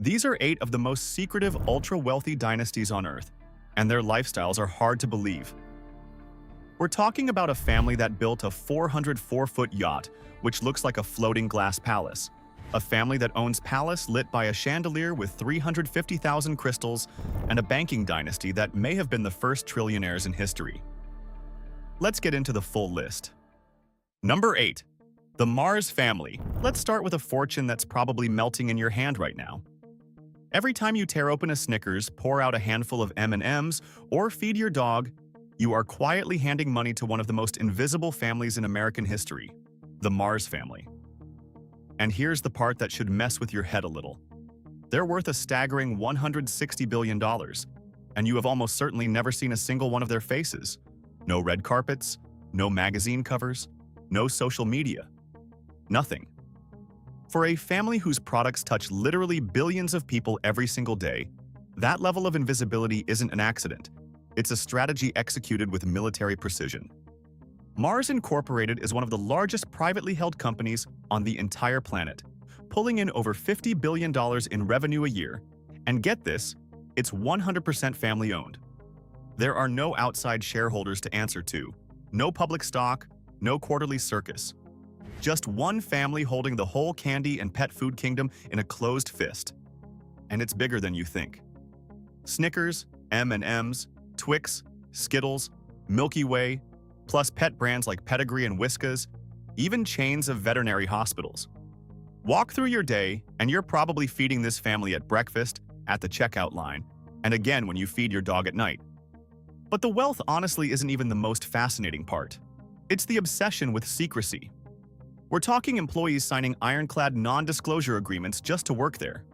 These are 8 of the most secretive, ultra-wealthy dynasties on Earth, and their lifestyles are hard to believe. We're talking about a family that built a 404-foot yacht, which looks like a floating glass palace. A family that owns palace lit by a chandelier with 350,000 crystals, and a banking dynasty that may have been the first trillionaires in history. Let's get into the full list. Number 8. The Mars family. Let's start with a fortune that's probably melting in your hand right now. Every time you tear open a Snickers, pour out a handful of M&Ms, or feed your dog, you are quietly handing money to one of the most invisible families in American history, the Mars family. And here's the part that should mess with your head a little. They're worth a staggering $160 billion, and you have almost certainly never seen a single one of their faces. No red carpets, no magazine covers, no social media. Nothing. For a family whose products touch literally billions of people every single day, that level of invisibility isn't an accident. It's a strategy executed with military precision. Mars Incorporated is one of the largest privately held companies on the entire planet, pulling in over $50 billion in revenue a year. And get this, it's 100% family-owned. There are no outside shareholders to answer to, no public stock, no quarterly circus. Just one family holding the whole candy and pet food kingdom in a closed fist. And it's bigger than you think. Snickers, M&Ms, Twix, Skittles, Milky Way, plus pet brands like Pedigree and Whiskas, even chains of veterinary hospitals. Walk through your day, and you're probably feeding this family at breakfast, at the checkout line, and again when you feed your dog at night. But the wealth honestly isn't even the most fascinating part. It's the obsession with secrecy. We're talking employees signing ironclad non-disclosure agreements just to work there.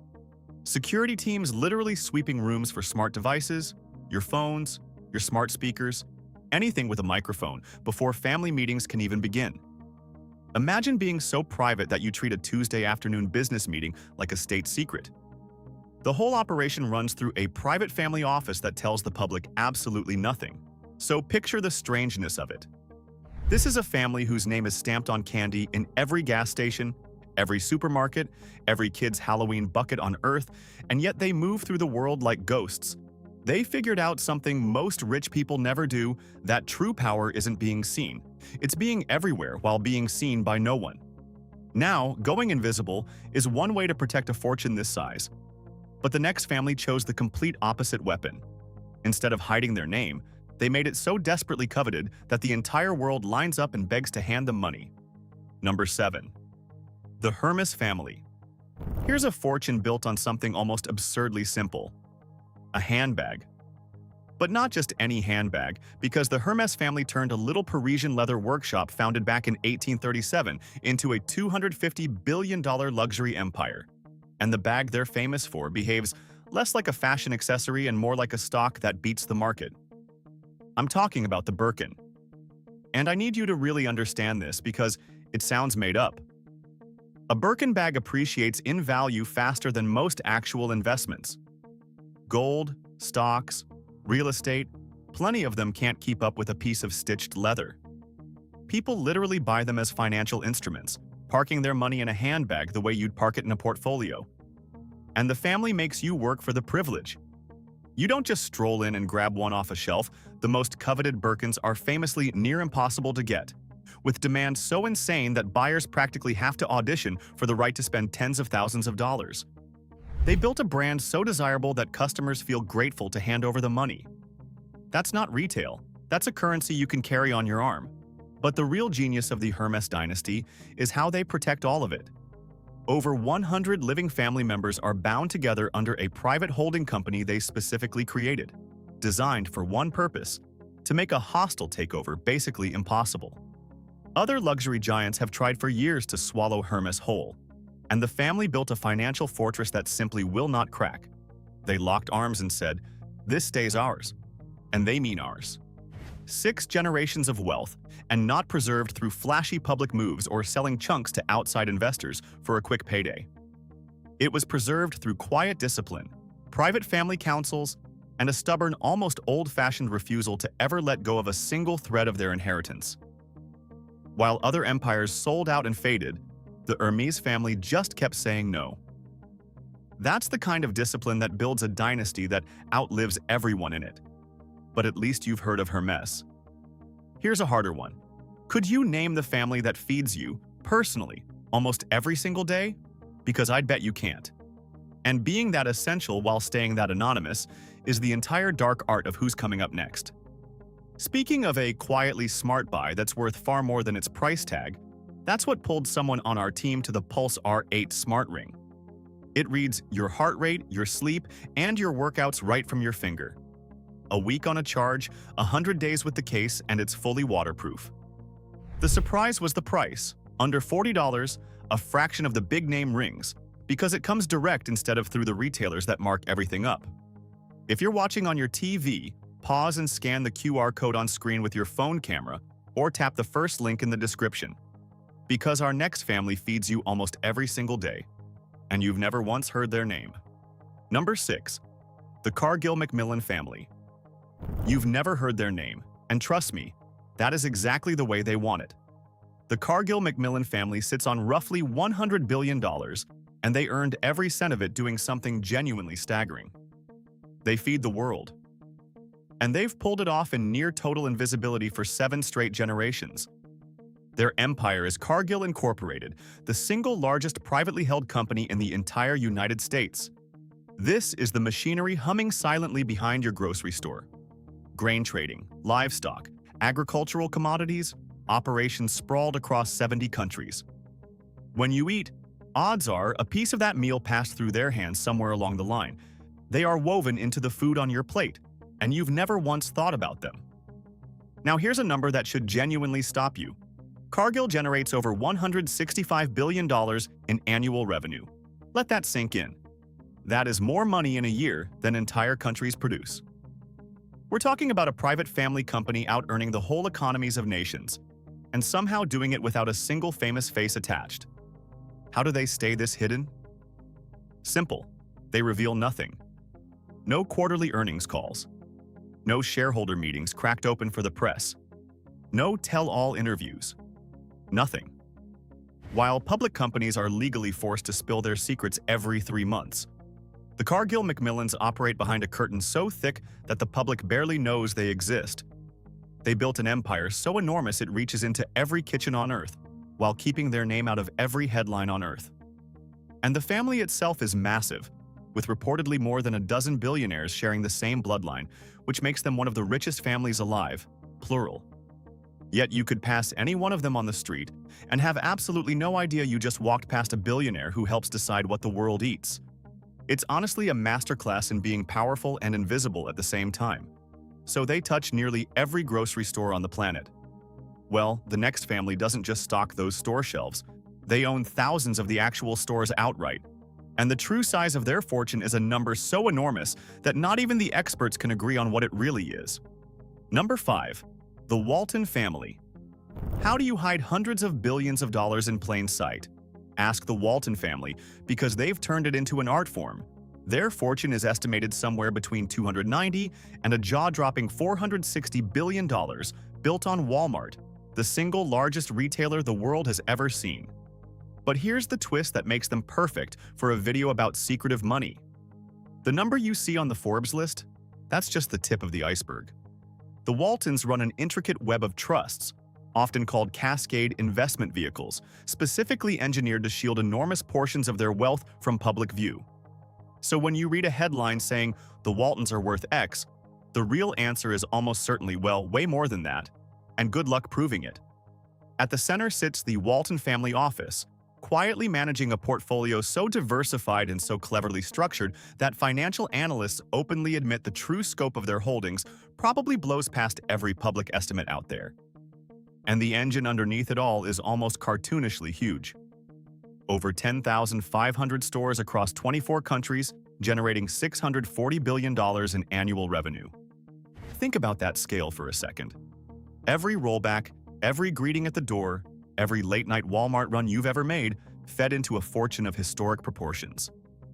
Security teams literally sweeping rooms for smart devices, your phones, your smart speakers, anything with a microphone before family meetings can even begin. Imagine being so private that you treat a Tuesday afternoon business meeting like a state secret. The whole operation runs through a private family office that tells the public absolutely nothing. So picture the strangeness of it. This is a family whose name is stamped on candy in every gas station, every supermarket, every kid's Halloween bucket on Earth, and yet they move through the world like ghosts. They figured out something most rich people never do, that true power isn't being seen. It's being everywhere while being seen by no one. Now, going invisible is one way to protect a fortune this size. But the next family chose the complete opposite weapon. Instead of hiding their name, they made it so desperately coveted that the entire world lines up and begs to hand them money. Number 7. The Hermes family. Here's a fortune built on something almost absurdly simple. A handbag. But not just any handbag, because the Hermes family turned a little Parisian leather workshop founded back in 1837 into a $250 billion luxury empire. And the bag they're famous for behaves less like a fashion accessory and more like a stock that beats the market. I'm talking about the Birkin. And I need you to really understand this because it sounds made up. A Birkin bag appreciates in value faster than most actual investments. Gold, stocks, real estate, plenty of them can't keep up with a piece of stitched leather. People literally buy them as financial instruments, parking their money in a handbag the way you'd park it in a portfolio. And the family makes you work for the privilege. You don't just stroll in and grab one off a shelf. The most coveted Birkins are famously near impossible to get, with demand so insane that buyers practically have to audition for the right to spend tens of thousands of dollars. They built a brand so desirable that customers feel grateful to hand over the money. That's not retail. That's a currency you can carry on your arm. But the real genius of the Hermes dynasty is how they protect all of it. Over 100 living family members are bound together under a private holding company they specifically created, designed for one purpose: to make a hostile takeover basically impossible. Other luxury giants have tried for years to swallow Hermes whole, and the family built a financial fortress that simply will not crack. They locked arms and said, "This stays ours." And they mean ours. 6 generations of wealth, and not preserved through flashy public moves or selling chunks to outside investors for a quick payday. It was preserved through quiet discipline, private family councils, and a stubborn, almost old-fashioned refusal to ever let go of a single thread of their inheritance. While other empires sold out and faded, the Hermes family just kept saying no. That's the kind of discipline that builds a dynasty that outlives everyone in it. But at least you've heard of her mess. Here's a harder one. Could you name the family that feeds you, personally, almost every single day? Because I'd bet you can't. And being that essential while staying that anonymous is the entire dark art of who's coming up next. Speaking of a quietly smart buy that's worth far more than its price tag, that's what pulled someone on our team to the Pulse R8 Smart Ring. It reads your heart rate, your sleep, and your workouts right from your finger. A week on a charge, 100 days with the case, and it's fully waterproof. The surprise was the price, under $40, a fraction of the big-name rings, because it comes direct instead of through the retailers that mark everything up. If you're watching on your TV, pause and scan the QR code on screen with your phone camera, or tap the first link in the description. Because our next family feeds you almost every single day, and you've never once heard their name. Number 6. The Cargill-Macmillan family. You've never heard their name, and trust me, that is exactly the way they want it. The Cargill-Macmillan family sits on roughly $100 billion, and they earned every cent of it doing something genuinely staggering. They feed the world. And they've pulled it off in near total invisibility for 7 straight generations. Their empire is Cargill Incorporated, the single largest privately held company in the entire United States. This is the machinery humming silently behind your grocery store. Grain trading, livestock, agricultural commodities, operations sprawled across 70 countries. When you eat, odds are a piece of that meal passed through their hands somewhere along the line. They are woven into the food on your plate, and you've never once thought about them. Now here's a number that should genuinely stop you. Cargill generates over $165 billion in annual revenue. Let that sink in. That is more money in a year than entire countries produce. We're talking about a private family company out-earning the whole economies of nations, and somehow doing it without a single famous face attached. How do they stay this hidden? Simple. They reveal nothing. No quarterly earnings calls. No shareholder meetings cracked open for the press. No tell-all interviews. Nothing. While public companies are legally forced to spill their secrets every 3 months, the Cargill-Macmillans operate behind a curtain so thick that the public barely knows they exist. They built an empire so enormous it reaches into every kitchen on Earth, while keeping their name out of every headline on Earth. And the family itself is massive, with reportedly more than a dozen billionaires sharing the same bloodline, which makes them one of the richest families alive, plural. Yet you could pass any one of them on the street and have absolutely no idea you just walked past a billionaire who helps decide what the world eats. It's honestly a masterclass in being powerful and invisible at the same time. So they touch nearly every grocery store on the planet. Well, the next family doesn't just stock those store shelves. They own thousands of the actual stores outright. And the true size of their fortune is a number so enormous that not even the experts can agree on what it really is. Number 5. The Walton family. How do you hide hundreds of billions of dollars in plain sight? Ask the Walton family, because they've turned it into an art form. Their fortune is estimated somewhere between $290 and a jaw-dropping $460 billion, built on Walmart, the single largest retailer the world has ever seen. But here's the twist that makes them perfect for a video about secretive money. The number you see on the Forbes list? That's just the tip of the iceberg. The Waltons run an intricate web of trusts, often called cascade investment vehicles, specifically engineered to shield enormous portions of their wealth from public view. So when you read a headline saying, "The Waltons are worth X," the real answer is almost certainly, well, way more than that, and good luck proving it. At the center sits the Walton family office, quietly managing a portfolio so diversified and so cleverly structured that financial analysts openly admit the true scope of their holdings probably blows past every public estimate out there. And the engine underneath it all is almost cartoonishly huge. Over 10,500 stores across 24 countries, generating $640 billion in annual revenue. Think about that scale for a second. Every rollback, every greeting at the door, every late-night Walmart run you've ever made fed into a fortune of historic proportions.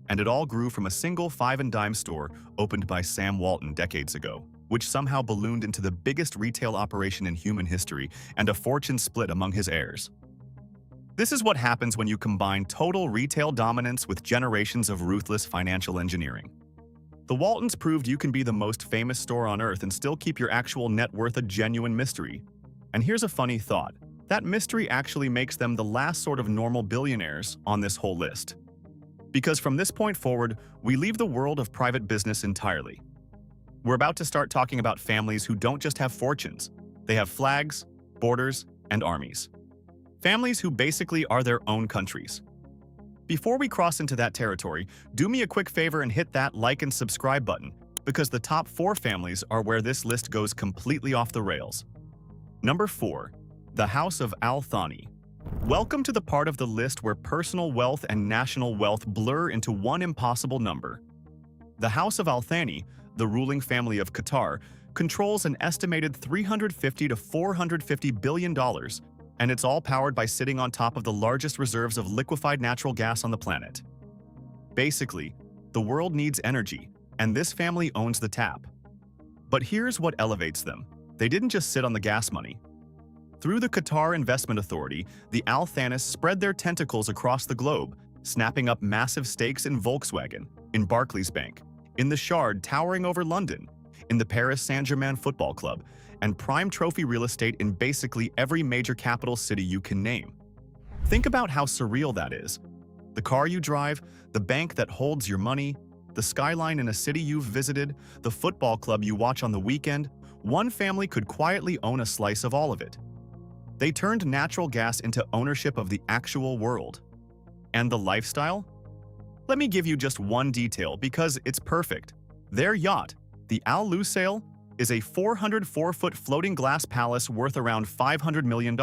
And it all grew from a single 5-and-dime store opened by Sam Walton decades ago, which somehow ballooned into the biggest retail operation in human history and a fortune split among his heirs. This is what happens when you combine total retail dominance with generations of ruthless financial engineering. The Waltons proved you can be the most famous store on earth and still keep your actual net worth a genuine mystery. And here's a funny thought. That mystery actually makes them the last sort of normal billionaires on this whole list. Because from this point forward, we leave the world of private business entirely. We're about to start talking about families who don't just have fortunes. They have flags, borders, and armies. Families who basically are their own countries. Before we cross into that territory, do me a quick favor and hit that like and subscribe button, because the top 4 families are where this list goes completely off the rails. Number 4. The House of Al Thani. Welcome to the part of the list where personal wealth and national wealth blur into one impossible number. The House of Al Thani, the ruling family of Qatar, controls an estimated $350 to $450 billion, and it's all powered by sitting on top of the largest reserves of liquefied natural gas on the planet. Basically, the world needs energy, and this family owns the tap. But here's what elevates them. They didn't just sit on the gas money. Through the Qatar Investment Authority, the Al Thanis spread their tentacles across the globe, snapping up massive stakes in Volkswagen, in Barclays Bank, in the Shard towering over London, in the Paris Saint-Germain Football Club, and prime trophy real estate in basically every major capital city you can name. Think about how surreal that is. The car you drive, the bank that holds your money, the skyline in a city you've visited, the football club you watch on the weekend, one family could quietly own a slice of all of it. They turned natural gas into ownership of the actual world. And the lifestyle? Let me give you just one detail because it's perfect. Their yacht, the Al Lusail, is a 404-foot floating glass palace worth around $500 million.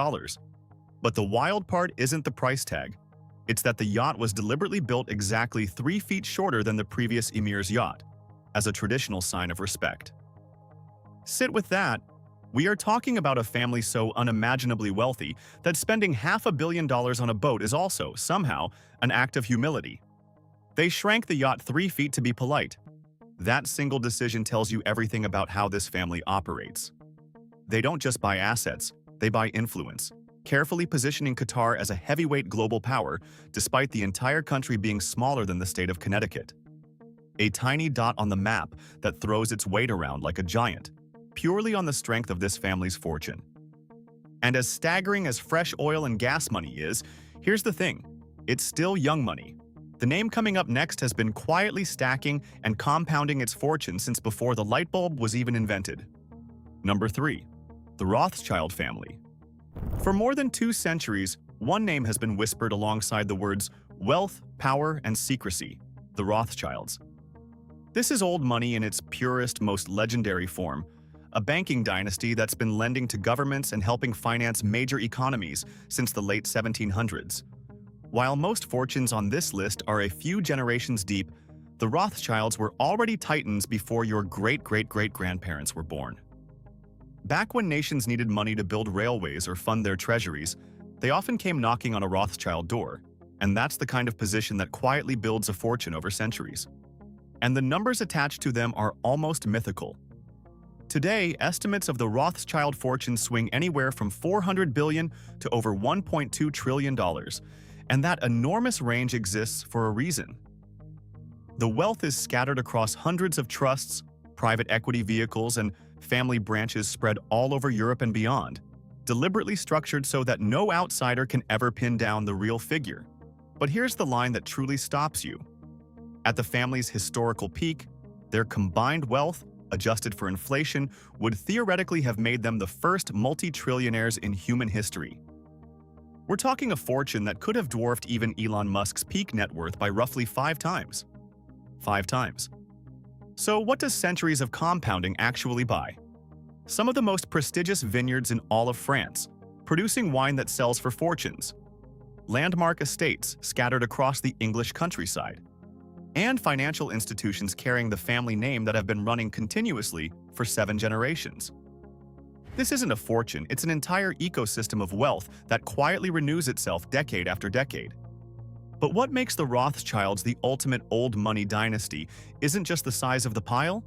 But the wild part isn't the price tag. It's that the yacht was deliberately built exactly 3 feet shorter than the previous emir's yacht, as a traditional sign of respect. Sit with that. We are talking about a family so unimaginably wealthy that spending $500 million on a boat is also, somehow, an act of humility. They shrank the yacht 3 feet to be polite. That single decision tells you everything about how this family operates. They don't just buy assets, they buy influence, carefully positioning Qatar as a heavyweight global power despite the entire country being smaller than the state of Connecticut. A tiny dot on the map that throws its weight around like a giant, purely on the strength of this family's fortune. And as staggering as fresh oil and gas money is, here's the thing, it's still young money. The name coming up next has been quietly stacking and compounding its fortune since before the light bulb was even invented. Number 3. The Rothschild family. For more than 2 centuries, one name has been whispered alongside the words wealth, power, and secrecy: the Rothschilds. This is old money in its purest, most legendary form, a banking dynasty that's been lending to governments and helping finance major economies since the late 1700s. While most fortunes on this list are a few generations deep, the Rothschilds were already titans before your great-great-great-grandparents were born. Back when nations needed money to build railways or fund their treasuries, they often came knocking on a Rothschild door, and that's the kind of position that quietly builds a fortune over centuries. And the numbers attached to them are almost mythical. Today, estimates of the Rothschild fortune swing anywhere from $400 billion to over $1.2 trillion, and that enormous range exists for a reason. The wealth is scattered across hundreds of trusts, private equity vehicles, and family branches spread all over Europe and beyond, deliberately structured so that no outsider can ever pin down the real figure. But here's the line that truly stops you. At the family's historical peak, their combined wealth, adjusted for inflation, would theoretically have made them the first multi-trillionaires in human history. We're talking a fortune that could have dwarfed even Elon Musk's peak net worth by roughly 5 times. 5 times. So what does centuries of compounding actually buy? Some of the most prestigious vineyards in all of France, producing wine that sells for fortunes. Landmark estates scattered across the English countryside. And financial institutions carrying the family name that have been running continuously for 7 generations. This isn't a fortune, it's an entire ecosystem of wealth that quietly renews itself decade after decade. But what makes the Rothschilds the ultimate old money dynasty isn't just the size of the pile,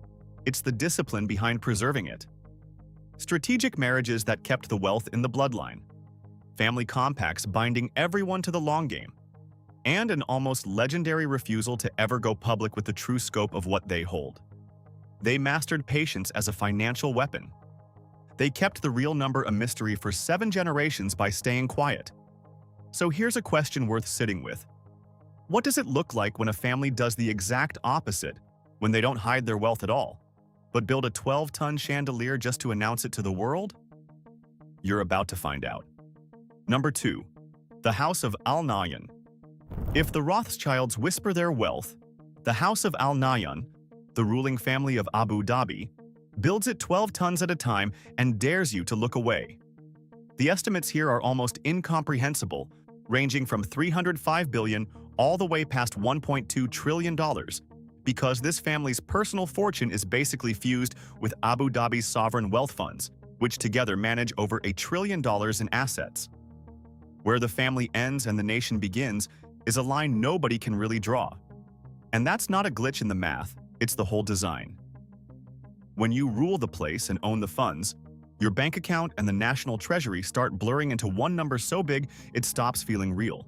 it's the discipline behind preserving it. Strategic marriages that kept the wealth in the bloodline. family compacts binding everyone to the long game, and an almost legendary refusal to ever go public with the true scope of what they hold. They mastered patience as a financial weapon. They kept the real number a mystery for 7 generations by staying quiet. So here's a question worth sitting with. What does it look like when a family does the exact opposite, when they don't hide their wealth at all, but build a 12-ton chandelier just to announce it to the world? You're about to find out. Number 2. The House of Al Nahyan. If the Rothschilds whisper their wealth, the House of Al Nahyan, the ruling family of Abu Dhabi, builds it 12 tons at a time and dares you to look away. The estimates here are almost incomprehensible, ranging from $305 billion all the way past $1.2 trillion, because this family's personal fortune is basically fused with Abu Dhabi's sovereign wealth funds, which together manage over $1 trillion in assets. Where the family ends and the nation begins is a line nobody can really draw. And that's not a glitch in the math, it's the whole design. When you rule the place and own the funds, your bank account and the national treasury start blurring into one number so big it stops feeling real.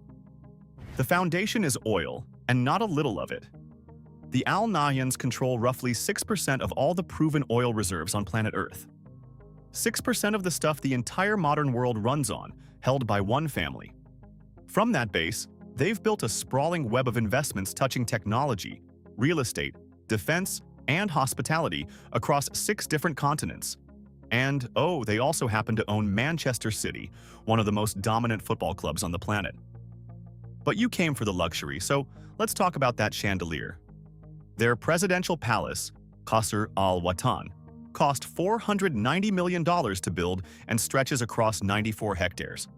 The foundation is oil, and not a little of it. The Al Nahyans control roughly 6% of all the proven oil reserves on planet Earth. 6% of the stuff the entire modern world runs on, held by one family. From that base, they've built a sprawling web of investments touching technology, real estate, defense, and hospitality across 6 different continents. And, oh, they also happen to own Manchester City, one of the most dominant football clubs on the planet. But you came for the luxury, so let's talk about that chandelier. Their presidential palace, Qasr al-Watan, cost $490 million to build and stretches across 94 hectares.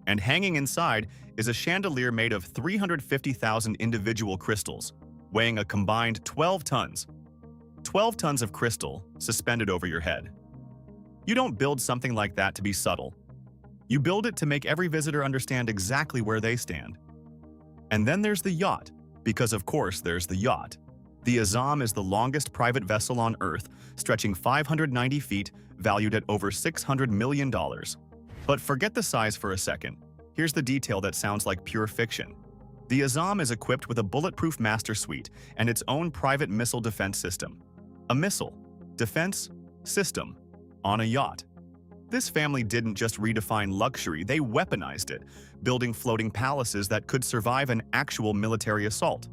And hanging inside is a chandelier made of 350,000 individual crystals, weighing a combined 12 tons. 12 tons of crystal suspended over your head. You don't build something like that to be subtle. You build it to make every visitor understand exactly where they stand. And then there's the yacht, because of course there's the yacht. The Azam is the longest private vessel on Earth, stretching 590 feet, valued at over $600 million. But forget the size for a second. Here's the detail that sounds like pure fiction. The Azam is equipped with a bulletproof master suite and its own private missile defense system. A missile defense system on a yacht. This family didn't just redefine luxury, they weaponized it, building floating palaces that could survive an actual military assault.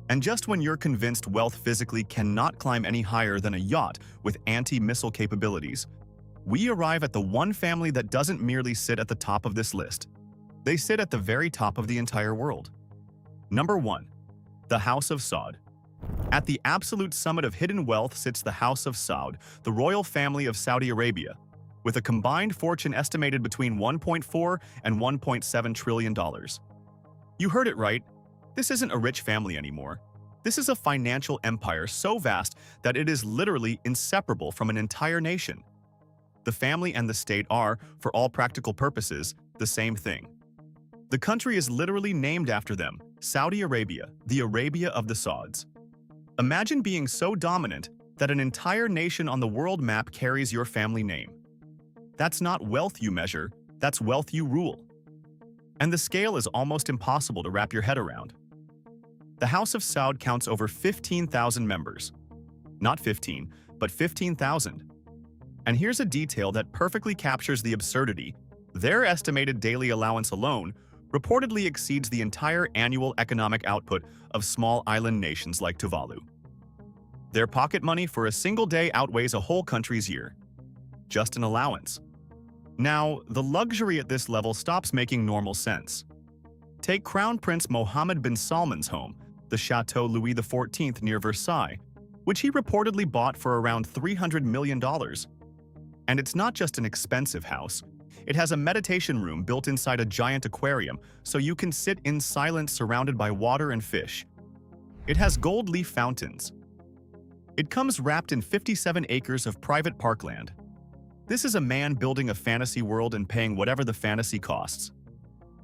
And just when you're convinced wealth physically cannot climb any higher than a yacht with anti-missile capabilities, we arrive at the one family that doesn't merely sit at the top of this list. They sit at the very top of the entire world. Number 1. The House of Saud. At the absolute summit of hidden wealth sits the House of Saud, the royal family of Saudi Arabia, with a combined fortune estimated between $1.4 and $1.7 trillion. You heard it right. This isn't a rich family anymore. This is a financial empire so vast that it is literally inseparable from an entire nation. The family and the state are, for all practical purposes, the same thing. The country is literally named after them, Saudi Arabia, the Arabia of the Sauds. Imagine being so dominant that an entire nation on the world map carries your family name. That's not wealth you measure, that's wealth you rule. And the scale is almost impossible to wrap your head around. The House of Saud counts over 15,000 members. Not 15, but 15,000. And here's a detail that perfectly captures the absurdity. Their estimated daily allowance alone reportedly exceeds the entire annual economic output of small island nations like Tuvalu. Their pocket money for a single day outweighs a whole country's year. Just an allowance. Now, the luxury at this level stops making normal sense. Take Crown Prince Mohammed bin Salman's home, the Chateau Louis XIV near Versailles, which he reportedly bought for around $300 million. And it's not just an expensive house. It has a meditation room built inside a giant aquarium, so you can sit in silence surrounded by water and fish. It has gold leaf fountains. It comes wrapped in 57 acres of private parkland. This is a man building a fantasy world and paying whatever the fantasy costs.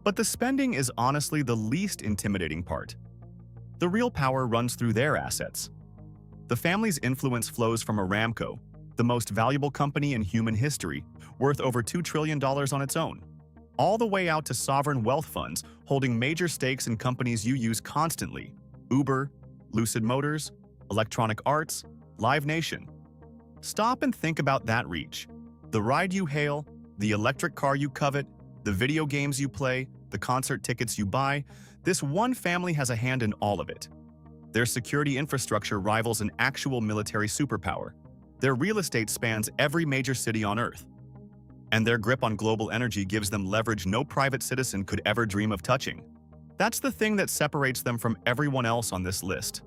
But the spending is honestly the least intimidating part. The real power runs through their assets. The family's influence flows from Aramco, the most valuable company in human history, worth over $2 trillion on its own. all the way out to sovereign wealth funds holding major stakes in companies you use constantly: Uber, Lucid Motors, Electronic Arts, Live Nation. Stop and think about that reach. The ride you hail, the electric car you covet, the video games you play, the concert tickets you buy, this one family has a hand in all of it. Their security infrastructure rivals an actual military superpower. Their real estate spans every major city on Earth. And their grip on global energy gives them leverage no private citizen could ever dream of touching. That's the thing that separates them from everyone else on this list.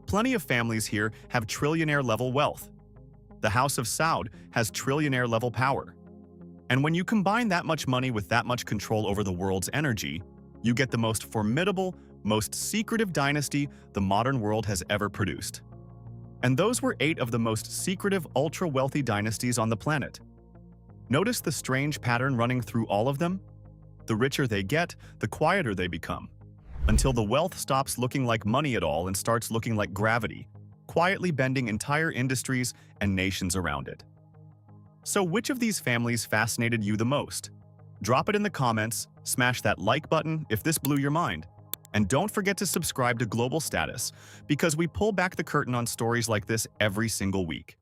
Plenty of families here have trillionaire-level wealth. The House of Saud has trillionaire-level power. And when you combine that much money with that much control over the world's energy, you get the most formidable, most secretive dynasty the modern world has ever produced. And those were 8 of the most secretive, ultra-wealthy dynasties on the planet. Notice the strange pattern running through all of them? The richer they get, the quieter they become, until the wealth stops looking like money at all and starts looking like gravity, quietly bending entire industries and nations around it. So which of these families fascinated you the most? Drop it in the comments, smash that like button if this blew your mind, and don't forget to subscribe to Global Status because we pull back the curtain on stories like this every single week.